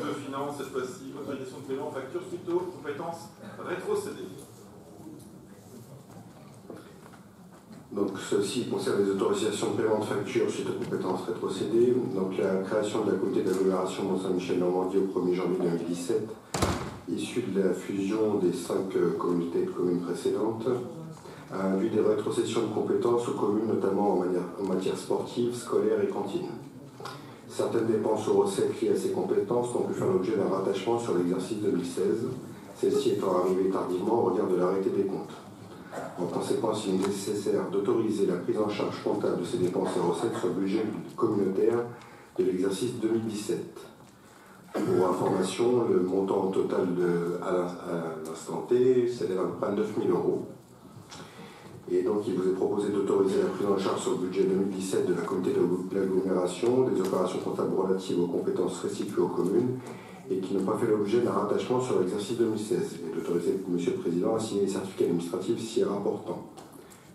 de finances, cette fois-ci, autorisation de paiement, facture suite aux compétences rétrocédées. Donc ceci concerne les autorisations de paiement de factures suite aux compétences rétrocédées. Donc la création de la communauté d'agglomération Mont-Saint-Michel-Normandie au 1er janvier 2017, issue de la fusion des 5 communautés de communes précédentes, a induit des rétrocessions de compétences aux communes, notamment en matière sportive, scolaire et cantine. Certaines dépenses aux recettes liées à ces compétences n'ont pu faire l'objet d'un rattachement sur l'exercice 2016, celle-ci étant arrivée tardivement au regard de l'arrêté des comptes. En conséquence, il est nécessaire d'autoriser la prise en charge comptable de ces dépenses et recettes sur le budget communautaire de l'exercice 2017. Pour information, le montant total à l'instant T s'élève à 29 000 €. Et donc, il vous est proposé d'autoriser la prise en charge sur le budget 2017 de la communauté d'agglomération des opérations comptables relatives aux compétences restituées aux communes et qui n'ont pas fait l'objet d'un rattachement sur l'exercice 2016, et d'autoriser Monsieur le Président à signer les certificats administratifs s'y rapportant.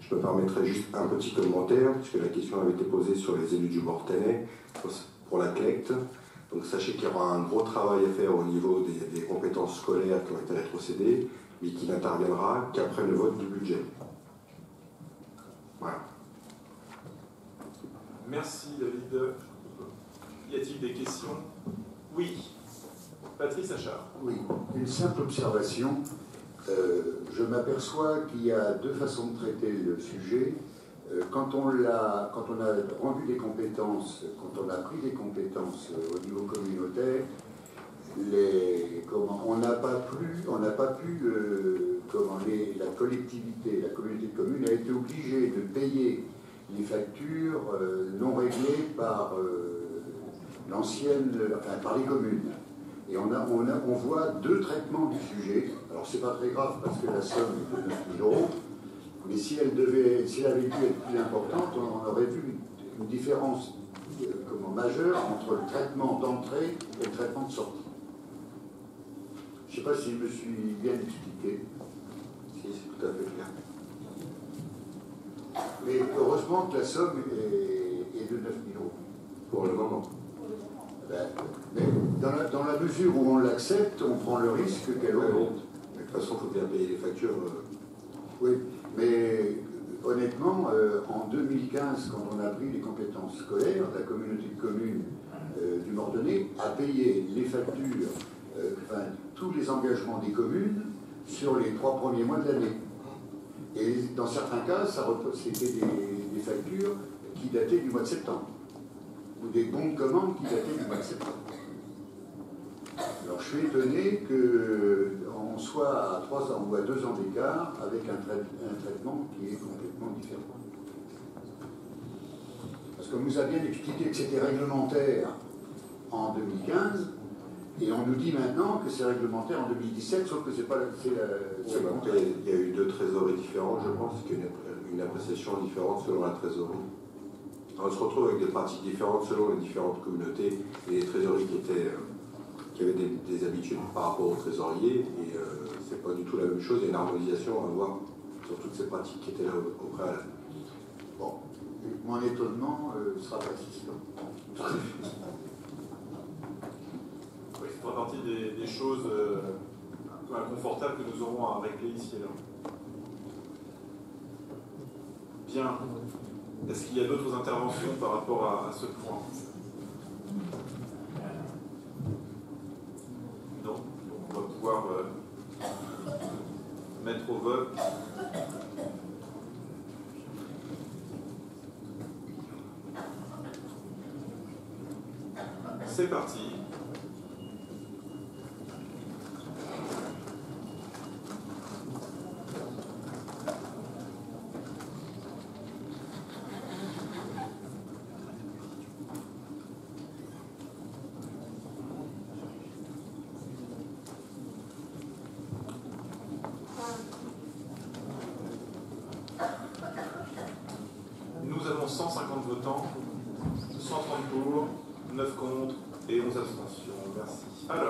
Je me permettrai juste un petit commentaire, puisque la question avait été posée sur les élus du Mortainais pour la CLECT. Donc sachez qu'il y aura un gros travail à faire au niveau des compétences scolaires qui ont été rétrocédées, mais qui n'interviendra qu'après le vote du budget. Voilà. Merci David. Y a-t-il des questions? Oui. Patrice Achard. Oui, une simple observation. Je m'aperçois qu'il y a deux façons de traiter le sujet. Quand on a rendu des compétences, quand on a pris des compétences au niveau communautaire, on n'a pas pu, la collectivité, la communauté de communes a été obligée de payer les factures non réglées par par les communes. Et on voit deux traitements du sujet. Alors c'est pas très grave parce que la somme est de 9 000 €, mais si elle avait dû être plus importante, on aurait vu une différence majeure entre le traitement d'entrée et le traitement de sortie. Je ne sais pas si je me suis bien expliqué. Si, c'est tout à fait clair. Mais heureusement que la somme est de 9 000 €. Pour le moment. Mais dans la mesure où on l'accepte, on prend le risque qu'elle augmente. De toute façon, il faut bien payer les factures. Oui, mais honnêtement, en 2015, quand on a pris les compétences scolaires, la communauté de communes du Mortainais a payé les factures, tous les engagements des communes sur les 3 premiers mois de l'année. Et dans certains cas, c'était des factures qui dataient du mois de septembre, ou des bons de commande qui dataient du mois de septembre. Alors je suis étonné qu'on soit à 3 ans ou à 2 ans d'écart avec un traitement qui est complètement différent. Parce qu'on nous a bien expliqué que c'était réglementaire en 2015, et on nous dit maintenant que c'est réglementaire en 2017, sauf que c'est pas il y a eu 2 trésoreries différentes, je pense, qu'il y a une appréciation différente selon la trésorerie. On se retrouve avec des pratiques différentes selon les différentes communautés et les trésoreries qui avaient des habitudes par rapport aux trésoriers, et c'est pas du tout la même chose. Il y a une harmonisation à avoir sur toutes ces pratiques qui étaient là au préalable. Bon, mon étonnement sera persistant. Oui, ça fera partie des choses un peu inconfortables que nous aurons à régler ici et là. Bien. Est-ce qu'il y a d'autres interventions par rapport à ce point? Non. Donc on va pouvoir mettre au vote. C'est parti. Nous avons 150 votants, 130 pour, 9 contre et 11 abstentions. Merci. Alors.